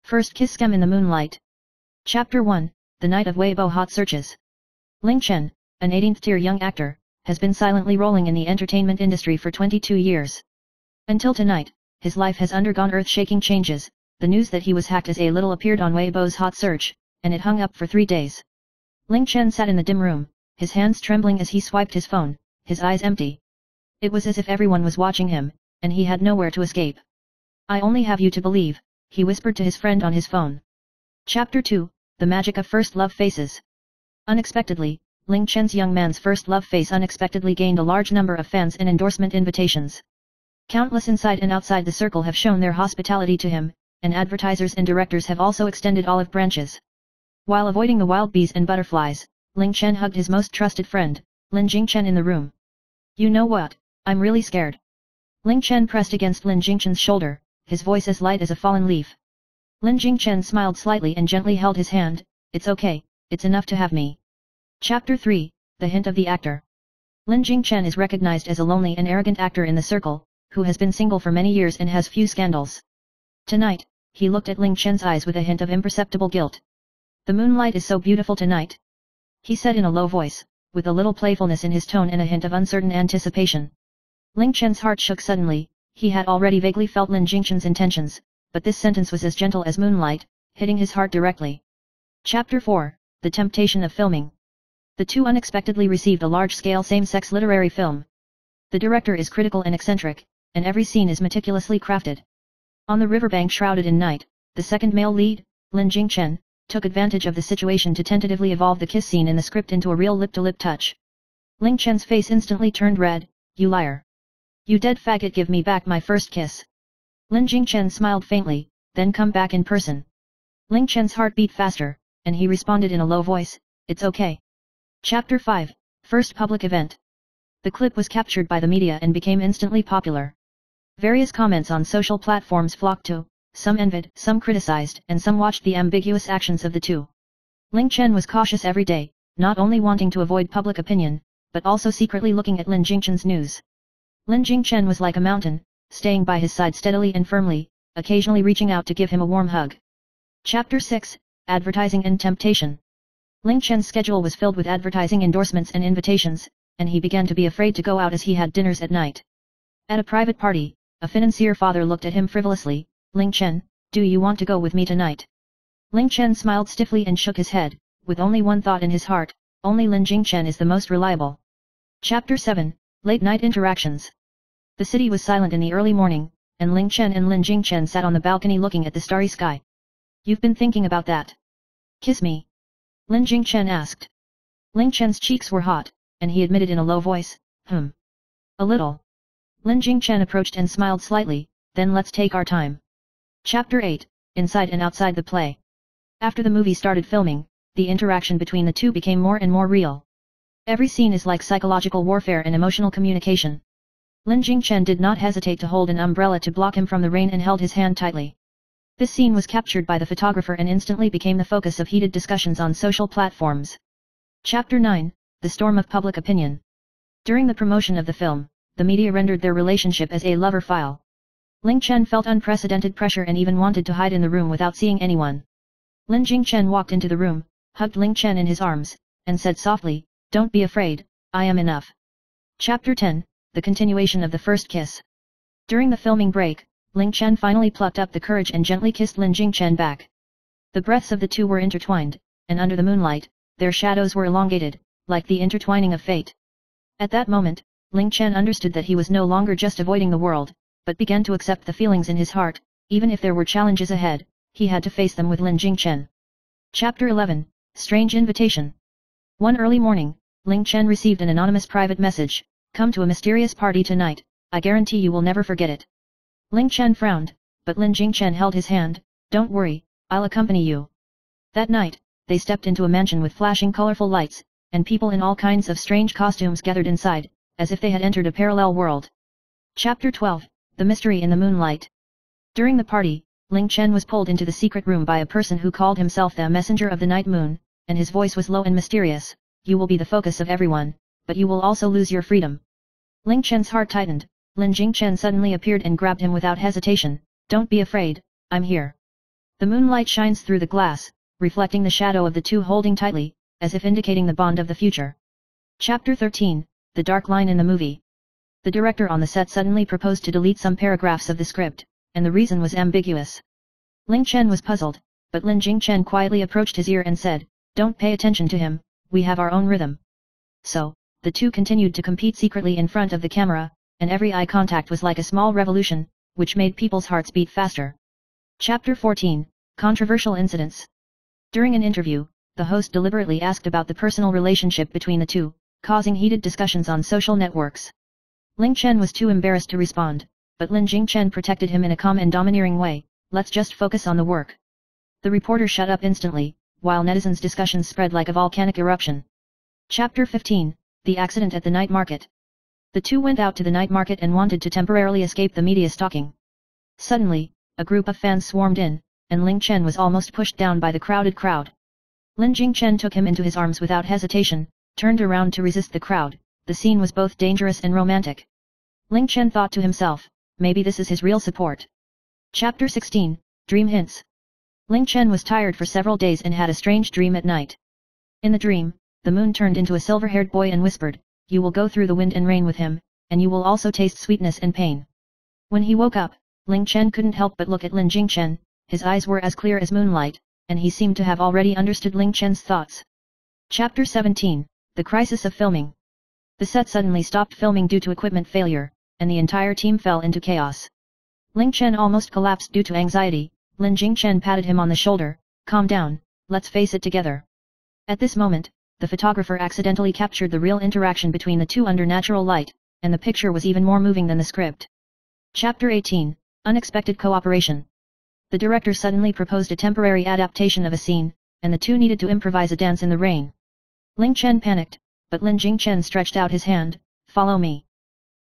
First kiss scam in the Moonlight. Chapter 1, The Night of Weibo Hot Searches. Ling Chen, an 18th-tier young actor, has been silently rolling in the entertainment industry for 22 years. Until tonight, his life has undergone earth-shaking changes. The news that he was hacked as a little appeared on Weibo's hot search, and it hung up for 3 days. Ling Chen sat in the dim room, his hands trembling as he swiped his phone, his eyes empty. It was as if everyone was watching him, and he had nowhere to escape. I only have you to believe, he whispered to his friend on his phone. Chapter 2, The Magic of First Love Faces. Unexpectedly, Ling Chen's young man's first love face unexpectedly gained a large number of fans and endorsement invitations. Countless inside and outside the circle have shown their hospitality to him, and advertisers and directors have also extended olive branches. While avoiding the wild bees and butterflies, Ling Chen hugged his most trusted friend, Lin Jingchen, in the room. You know what, I'm really scared. Ling Chen pressed against Lin Jingchen's shoulder, his voice as light as a fallen leaf. Lin Jingchen smiled slightly and gently held his hand. It's okay, it's enough to have me. Chapter 3, The Hint of the Actor. Lin Jingchen is recognized as a lonely and arrogant actor in the circle, who has been single for many years and has few scandals. Tonight, he looked at Ling Chen's eyes with a hint of imperceptible guilt. The moonlight is so beautiful tonight, he said in a low voice, with a little playfulness in his tone and a hint of uncertain anticipation. Ling Chen's heart shook suddenly. He had already vaguely felt Lin Jingchen's intentions, but this sentence was as gentle as moonlight, hitting his heart directly. Chapter 4, The Temptation of Filming. The two unexpectedly received a large-scale same-sex literary film. The director is critical and eccentric, and every scene is meticulously crafted. On the riverbank shrouded in night, the second male lead, Lin Jingchen, took advantage of the situation to tentatively evolve the kiss scene in the script into a real lip-to-lip touch. Ling Chen's face instantly turned red. You liar. You dead faggot, give me back my first kiss. Lin Jingchen smiled faintly, then come back in person. Ling Chen's heart beat faster, and he responded in a low voice, it's okay. Chapter 5, First Public Event. The clip was captured by the media and became instantly popular. Various comments on social platforms flocked to, some envied, some criticized, and some watched the ambiguous actions of the two. Ling Chen was cautious every day, not only wanting to avoid public opinion, but also secretly looking at Lin Jingchen's news. Lin Jingchen was like a mountain, staying by his side steadily and firmly, occasionally reaching out to give him a warm hug. Chapter 6, Advertising and Temptation. Ling Chen's schedule was filled with advertising endorsements and invitations, and he began to be afraid to go out as he had dinners at night. At a private party, a financier father looked at him frivolously. Ling Chen, do you want to go with me tonight? Ling Chen smiled stiffly and shook his head, with only one thought in his heart, only Lin Jingchen is the most reliable. Chapter 7, Late Night Interactions. The city was silent in the early morning, and Ling Chen and Lin Jingchen sat on the balcony looking at the starry sky. You've been thinking about that? Kiss me? Lin Jingchen asked. Ling Chen's cheeks were hot, and he admitted in a low voice, a little. Lin Jingchen approached and smiled slightly, then let's take our time. Chapter 8, Inside and Outside the Play. After the movie started filming, the interaction between the two became more and more real. Every scene is like psychological warfare and emotional communication. Lin Jingchen did not hesitate to hold an umbrella to block him from the rain and held his hand tightly. This scene was captured by the photographer and instantly became the focus of heated discussions on social platforms. Chapter 9, The Storm of Public Opinion. During the promotion of the film, the media rendered their relationship as a lover file. Ling Chen felt unprecedented pressure and even wanted to hide in the room without seeing anyone. Lin Jingchen walked into the room, hugged Ling Chen in his arms, and said softly, don't be afraid, I am enough. Chapter 10, The Continuation of the First Kiss. During the filming break, Ling Chen finally plucked up the courage and gently kissed Lin Jingchen back. The breaths of the two were intertwined, and under the moonlight, their shadows were elongated, like the intertwining of fate. At that moment, Ling Chen understood that he was no longer just avoiding the world, but began to accept the feelings in his heart. Even if there were challenges ahead, he had to face them with Lin Jingchen. Chapter 11, Strange Invitation. One early morning, Ling Chen received an anonymous private message, come to a mysterious party tonight, I guarantee you will never forget it. Ling Chen frowned, but Lin Jingchen held his hand, don't worry, I'll accompany you. That night, they stepped into a mansion with flashing colorful lights, and people in all kinds of strange costumes gathered inside, as if they had entered a parallel world. Chapter 12, The Mystery in the Moonlight. During the party, Ling Chen was pulled into the secret room by a person who called himself the Messenger of the Night Moon, and his voice was low and mysterious, you will be the focus of everyone, but you will also lose your freedom. Ling Chen's heart tightened. Lin Jingchen suddenly appeared and grabbed him without hesitation, don't be afraid, I'm here. The moonlight shines through the glass, reflecting the shadow of the two holding tightly, as if indicating the bond of the future. Chapter 13, The Dark Line in the Movie. The director on the set suddenly proposed to delete some paragraphs of the script, and the reason was ambiguous. Ling Chen was puzzled, but Lin Jingchen quietly approached his ear and said, "Don't pay attention to him, we have our own rhythm." So, the two continued to compete secretly in front of the camera, and every eye contact was like a small revolution, which made people's hearts beat faster. Chapter 14, Controversial Incidents. During an interview, the host deliberately asked about the personal relationship between the two, causing heated discussions on social networks. Ling Chen was too embarrassed to respond, but Lin Jingchen protected him in a calm and domineering way. "Let's just focus on the work." The reporter shut up instantly, while netizens' discussions spread like a volcanic eruption. Chapter 15, The Accident at the Night Market. The two went out to the night market and wanted to temporarily escape the media stalking. Suddenly, a group of fans swarmed in, and Ling Chen was almost pushed down by the crowded crowd. Lin Jingchen took him into his arms without hesitation, turned around to resist the crowd. The scene was both dangerous and romantic. Ling Chen thought to himself, maybe this is his real support. Chapter 16, Dream Hints. Ling Chen was tired for several days and had a strange dream at night. In the dream, the moon turned into a silver-haired boy and whispered, "You will go through the wind and rain with him, and you will also taste sweetness and pain." When he woke up, Ling Chen couldn't help but look at Lin Jingchen. His eyes were as clear as moonlight, and he seemed to have already understood Ling Chen's thoughts. Chapter 17, The Crisis of Filming. The set suddenly stopped filming due to equipment failure, and the entire team fell into chaos. Ling Chen almost collapsed due to anxiety. Lin Jingchen patted him on the shoulder, "Calm down, let's face it together." At this moment, the photographer accidentally captured the real interaction between the two under natural light, and the picture was even more moving than the script. Chapter 18, Unexpected Cooperation. The director suddenly proposed a temporary adaptation of a scene, and the two needed to improvise a dance in the rain. Ling Chen panicked, but Lin Jingchen stretched out his hand, "Follow me."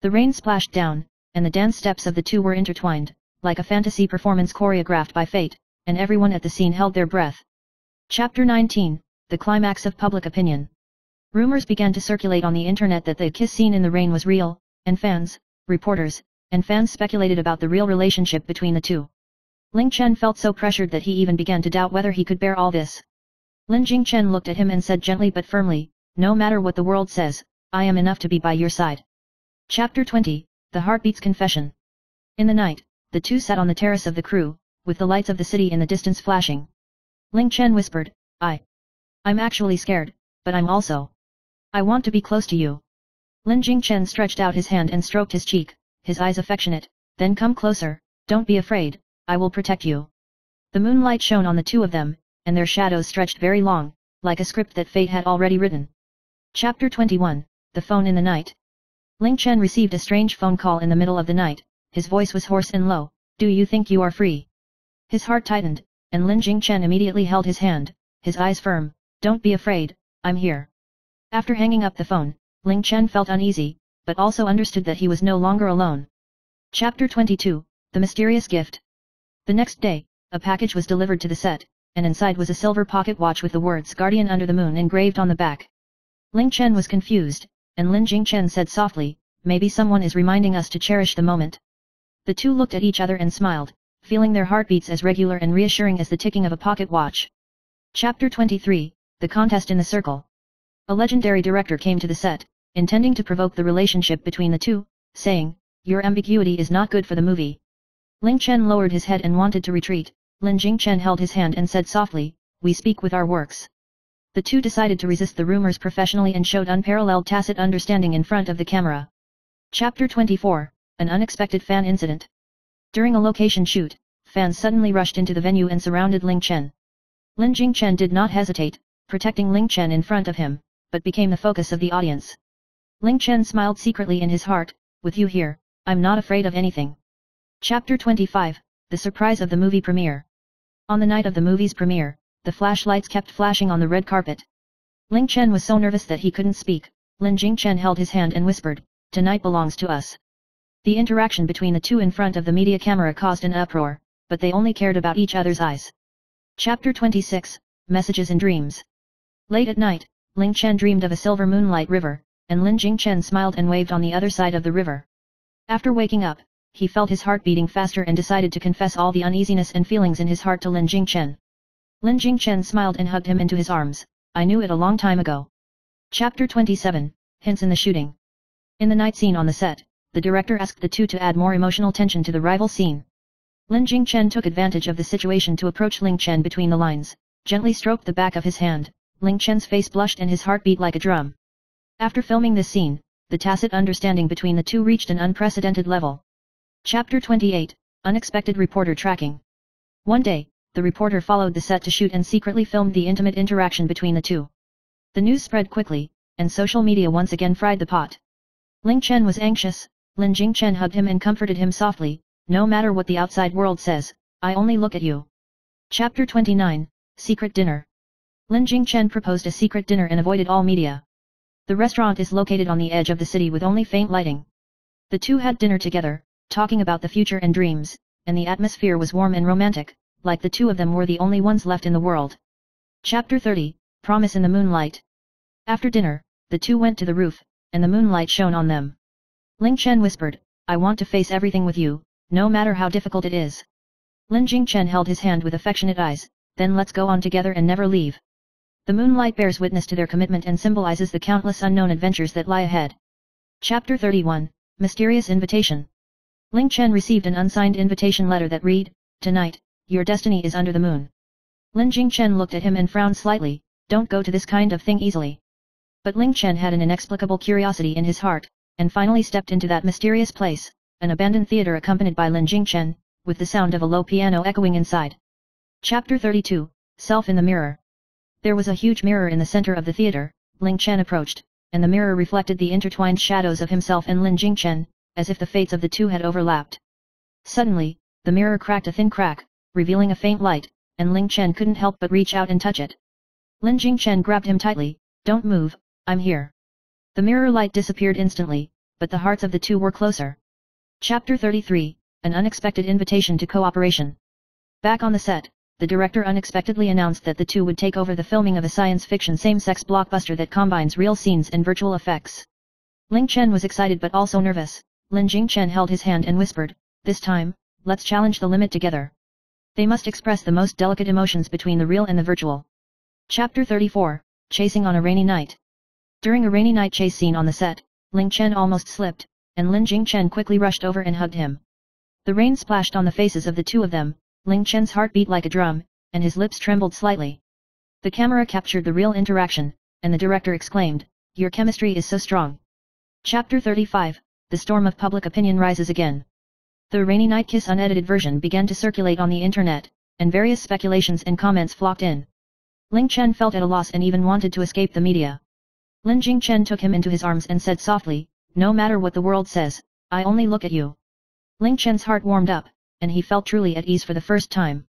The rain splashed down, and the dance steps of the two were intertwined, like a fantasy performance choreographed by fate, and everyone at the scene held their breath. Chapter 19, The Climax of Public Opinion. Rumors began to circulate on the internet that the kiss scene in the rain was real, and fans, reporters, and fans speculated about the real relationship between the two. Ling Chen felt so pressured that he even began to doubt whether he could bear all this. Lin Jingchen looked at him and said gently but firmly, "No matter what the world says, I am enough to be by your side." Chapter 20, The Heartbeat's Confession. In the night, the two sat on the terrace of the crew, with the lights of the city in the distance flashing. Ling Chen whispered, I'm actually scared, but I want to be close to you." Lin Jingchen stretched out his hand and stroked his cheek, his eyes affectionate, "Then come closer, don't be afraid, I will protect you." The moonlight shone on the two of them, and their shadows stretched very long, like a script that fate had already written. Chapter 21, The Phone in the Night. Ling Chen received a strange phone call in the middle of the night. His voice was hoarse and low. "Do you think you are free?" His heart tightened, and Lin Jingchen immediately held his hand, his eyes firm. "Don't be afraid, I'm here." After hanging up the phone, Ling Chen felt uneasy, but also understood that he was no longer alone. Chapter 22, The Mysterious Gift. The next day, a package was delivered to the set, and inside was a silver pocket watch with the words "Guardian Under the Moon" engraved on the back. Ling Chen was confused, and Lin Jingchen said softly, "Maybe someone is reminding us to cherish the moment." The two looked at each other and smiled, feeling their heartbeats as regular and reassuring as the ticking of a pocket watch. Chapter 23, The Contest in the Circle. A legendary director came to the set, intending to provoke the relationship between the two, saying, "Your ambiguity is not good for the movie." Ling Chen lowered his head and wanted to retreat. Lin Jingchen held his hand and said softly, "We speak with our works." The two decided to resist the rumors professionally and showed unparalleled tacit understanding in front of the camera. Chapter 24, An Unexpected Fan Incident. During a location shoot, fans suddenly rushed into the venue and surrounded Ling Chen. Lin Jingchen did not hesitate, protecting Ling Chen in front of him, but became the focus of the audience. Ling Chen smiled secretly in his heart, "With you here, I'm not afraid of anything." Chapter 25, The Surprise of the Movie Premiere. On the night of the movie's premiere, the flashlights kept flashing on the red carpet. Ling Chen was so nervous that he couldn't speak. Lin Jingchen held his hand and whispered, "Tonight belongs to us." The interaction between the two in front of the media camera caused an uproar, but they only cared about each other's eyes. Chapter 26, Messages and Dreams. Late at night, Ling Chen dreamed of a silver moonlight river, and Lin Jingchen smiled and waved on the other side of the river. After waking up, he felt his heart beating faster and decided to confess all the uneasiness and feelings in his heart to Lin Jingchen. Lin Jingchen smiled and hugged him into his arms. I knew it a long time ago. Chapter 27, Hints in the Shooting. In the night scene on the set, the director asked the two to add more emotional tension to the rival scene. Lin Jingchen took advantage of the situation to approach Ling Chen between the lines, gently stroked the back of his hand. Ling Chen's face blushed and his heart beat like a drum. After filming this scene, the tacit understanding between the two reached an unprecedented level. Chapter 28, Unexpected Reporter Tracking. One day, the reporter followed the set to shoot and secretly filmed the intimate interaction between the two. The news spread quickly, and social media once again fried the pot. Ling Chen was anxious. Lin Jingchen hugged him and comforted him softly. No matter what the outside world says, I only look at you. Chapter 29, Secret Dinner. Lin Jingchen proposed a secret dinner and avoided all media. The restaurant is located on the edge of the city with only faint lighting. The two had dinner together, talking about the future and dreams, and the atmosphere was warm and romantic, like the two of them were the only ones left in the world. Chapter 30, Promise in the Moonlight. After dinner, the two went to the roof, and the moonlight shone on them. Ling Chen whispered, I want to face everything with you, no matter how difficult it is. Lin Jingchen held his hand with affectionate eyes, then let's go on together and never leave. The moonlight bears witness to their commitment and symbolizes the countless unknown adventures that lie ahead. Chapter 31, Mysterious Invitation. Ling Chen received an unsigned invitation letter that read, Tonight, your destiny is under the moon. Lin Jingchen looked at him and frowned slightly, don't go to this kind of thing easily. But Ling Chen had an inexplicable curiosity in his heart, and finally stepped into that mysterious place, an abandoned theater accompanied by Lin Jingchen, with the sound of a low piano echoing inside. Chapter 32, Self in the Mirror. There was a huge mirror in the center of the theater. Ling Chen approached, and the mirror reflected the intertwined shadows of himself and Lin Jingchen, as if the fates of the two had overlapped. Suddenly, the mirror cracked a thin crack, revealing a faint light, and Ling Chen couldn't help but reach out and touch it. Lin Jingchen grabbed him tightly, don't move, I'm here. The mirror light disappeared instantly, but the hearts of the two were closer. Chapter 33, An Unexpected Invitation to Cooperation. Back on the set, the director unexpectedly announced that the two would take over the filming of a science fiction same-sex blockbuster that combines real scenes and virtual effects. Ling Chen was excited but also nervous. Lin Jingchen held his hand and whispered, this time, let's challenge the limit together. They must express the most delicate emotions between the real and the virtual. Chapter 34, Chasing on a Rainy Night. During a rainy night chase scene on the set, Ling Chen almost slipped, and Lin Jingchen quickly rushed over and hugged him. The rain splashed on the faces of the two of them. Ling Chen's heart beat like a drum, and his lips trembled slightly. The camera captured the real interaction, and the director exclaimed, your chemistry is so strong. Chapter 35, The Storm of Public Opinion Rises Again. The rainy night kiss unedited version began to circulate on the internet, and various speculations and comments flocked in. Ling Chen felt at a loss and even wanted to escape the media. Lin Jingchen took him into his arms and said softly, no matter what the world says, I only look at you. Ling Chen's heart warmed up, and he felt truly at ease for the first time.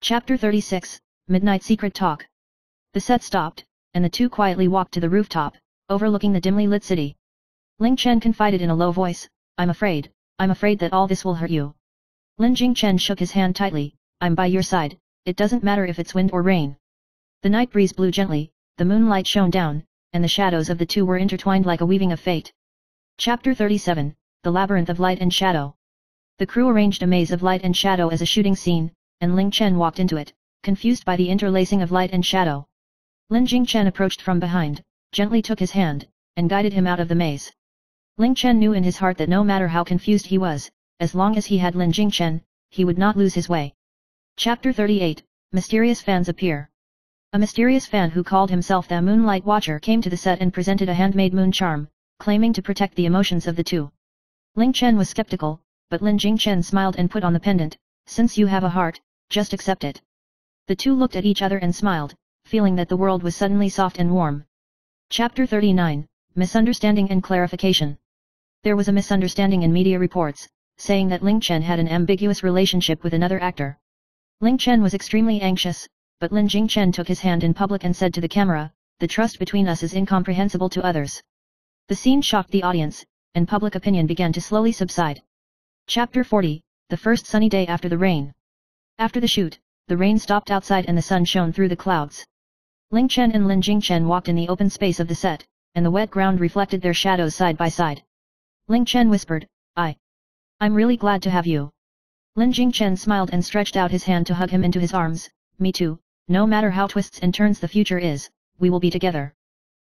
Chapter 36, Midnight Secret Talk. The set stopped, and the two quietly walked to the rooftop, overlooking the dimly lit city. Ling Chen confided in a low voice, I'm afraid that all this will hurt you. Lin Jingchen shook his hand tightly, I'm by your side, it doesn't matter if it's wind or rain. The night breeze blew gently, the moonlight shone down, and the shadows of the two were intertwined like a weaving of fate. Chapter 37, The Labyrinth of Light and Shadow. The crew arranged a maze of light and shadow as a shooting scene, and Ling Chen walked into it, confused by the interlacing of light and shadow. Lin Jingchen approached from behind, gently took his hand, and guided him out of the maze. Ling Chen knew in his heart that no matter how confused he was, as long as he had Lin Jingchen, he would not lose his way. Chapter 38, Mysterious Fans Appear. A mysterious fan who called himself the Moonlight Watcher came to the set and presented a handmade moon charm, claiming to protect the emotions of the two. Ling Chen was skeptical, but Lin Jingchen smiled and put on the pendant, since you have a heart, just accept it. The two looked at each other and smiled, feeling that the world was suddenly soft and warm. Chapter 39, Misunderstanding and Clarification. There was a misunderstanding in media reports, saying that Ling Chen had an ambiguous relationship with another actor. Ling Chen was extremely anxious, but Lin Jingchen took his hand in public and said to the camera, the trust between us is incomprehensible to others. The scene shocked the audience, and public opinion began to slowly subside. Chapter 40, The First Sunny Day After the Rain. After the shoot, the rain stopped outside and the sun shone through the clouds. Ling Chen and Lin Jingchen walked in the open space of the set, and the wet ground reflected their shadows side by side. Ling Chen whispered, I I'm really glad to have you. Lin Jingchen smiled and stretched out his hand to hug him into his arms. Me too, no matter how twists and turns the future is, we will be together.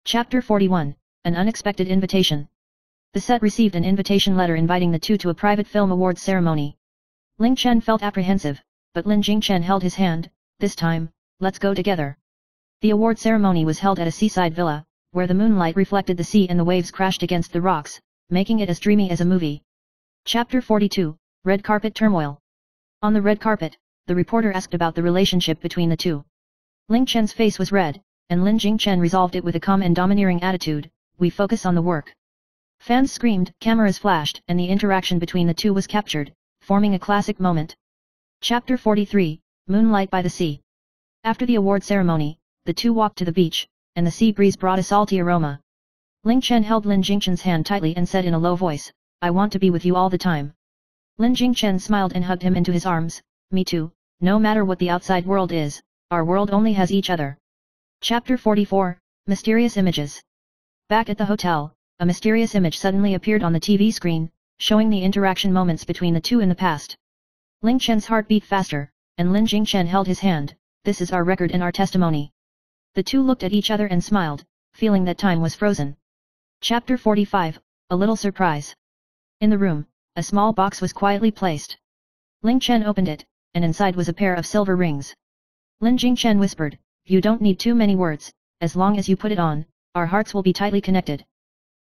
Chapter 41, An Unexpected Invitation. The set received an invitation letter inviting the two to a private film awards ceremony. Ling Chen felt apprehensive, but Lin Jingchen held his hand. This time, let's go together. The award ceremony was held at a seaside villa, where the moonlight reflected the sea and the waves crashed against the rocks, making it as dreamy as a movie. Chapter 42, Red Carpet Turmoil. On the red carpet, the reporter asked about the relationship between the two. Ling Chen's face was red, and Lin Jingchen resolved it with a calm and domineering attitude. We focus on the work. Fans screamed, cameras flashed, and the interaction between the two was captured, forming a classic moment. Chapter 43, Moonlight by the Sea. After the award ceremony, the two walked to the beach, and the sea breeze brought a salty aroma. Ling Chen held Lin Jingchen's hand tightly and said in a low voice, I want to be with you all the time. Lin Jingchen smiled and hugged him into his arms. Me too, no matter what the outside world is, our world only has each other. Chapter 44, Mysterious Images. Back at the hotel, a mysterious image suddenly appeared on the TV screen, showing the interaction moments between the two in the past. Ling Chen's heart beat faster, and Lin Jingchen held his hand. This is our record and our testimony. The two looked at each other and smiled, feeling that time was frozen. Chapter 45, A Little Surprise. In the room, a small box was quietly placed. Ling Chen opened it, and inside was a pair of silver rings. Lin Jingchen whispered, You don't need too many words, as long as you put it on, our hearts will be tightly connected.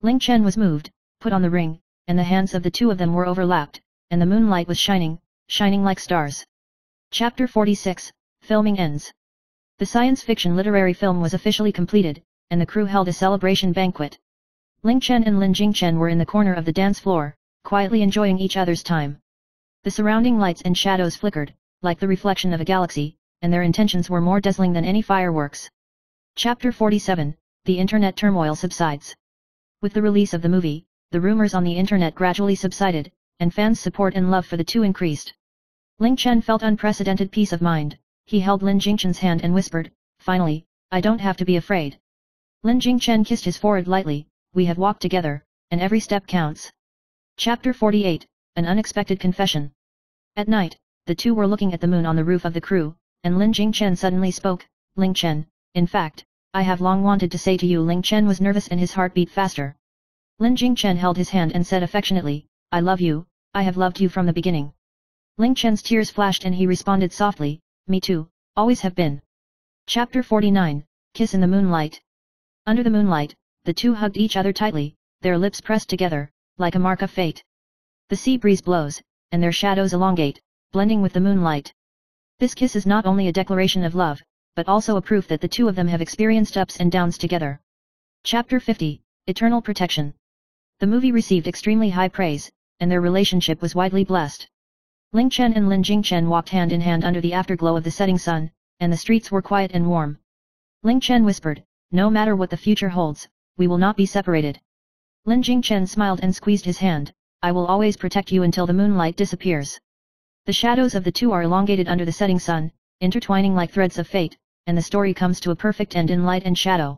Ling Chen was moved, put on the ring, and the hands of the two of them were overlapped, and the moonlight was shining like stars. Chapter 46, Filming ends. The science fiction literary film was officially completed, and the crew held a celebration banquet. Ling Chen and Lin Jingchen were in the corner of the dance floor, quietly enjoying each other's time. The surrounding lights and shadows flickered, like the reflection of a galaxy, and their intentions were more dazzling than any fireworks. Chapter 47, The Internet Turmoil Subsides. With the release of the movie, the rumors on the internet gradually subsided, and fans' support and love for the two increased. Ling Chen felt unprecedented peace of mind. He held Lin Jingchen's hand and whispered, Finally, I don't have to be afraid. Lin Jingchen kissed his forehead lightly. We have walked together, and every step counts. Chapter 48, An Unexpected Confession. At night, the two were looking at the moon on the roof of the crew, and Lin Jingchen suddenly spoke, Ling Chen, in fact, I have long wanted to say to you. Ling Chen was nervous and his heart beat faster. Lin Jingchen held his hand and said affectionately, I love you, I have loved you from the beginning. Ling Chen's tears flashed and he responded softly, Me too, always have been. Chapter 49, Kiss in the Moonlight. Under the moonlight, the two hugged each other tightly, their lips pressed together, like a mark of fate. The sea breeze blows, and their shadows elongate, blending with the moonlight. This kiss is not only a declaration of love, but also a proof that the two of them have experienced ups and downs together. Chapter 50, Eternal Protection. The movie received extremely high praise, and their relationship was widely blessed. Ling Chen and Lin Jingchen walked hand in hand under the afterglow of the setting sun, and the streets were quiet and warm. Ling Chen whispered, No matter what the future holds, we will not be separated. Lin Jingchen smiled and squeezed his hand, I will always protect you until the moonlight disappears. The shadows of the two are elongated under the setting sun, intertwining like threads of fate, and the story comes to a perfect end in light and shadow.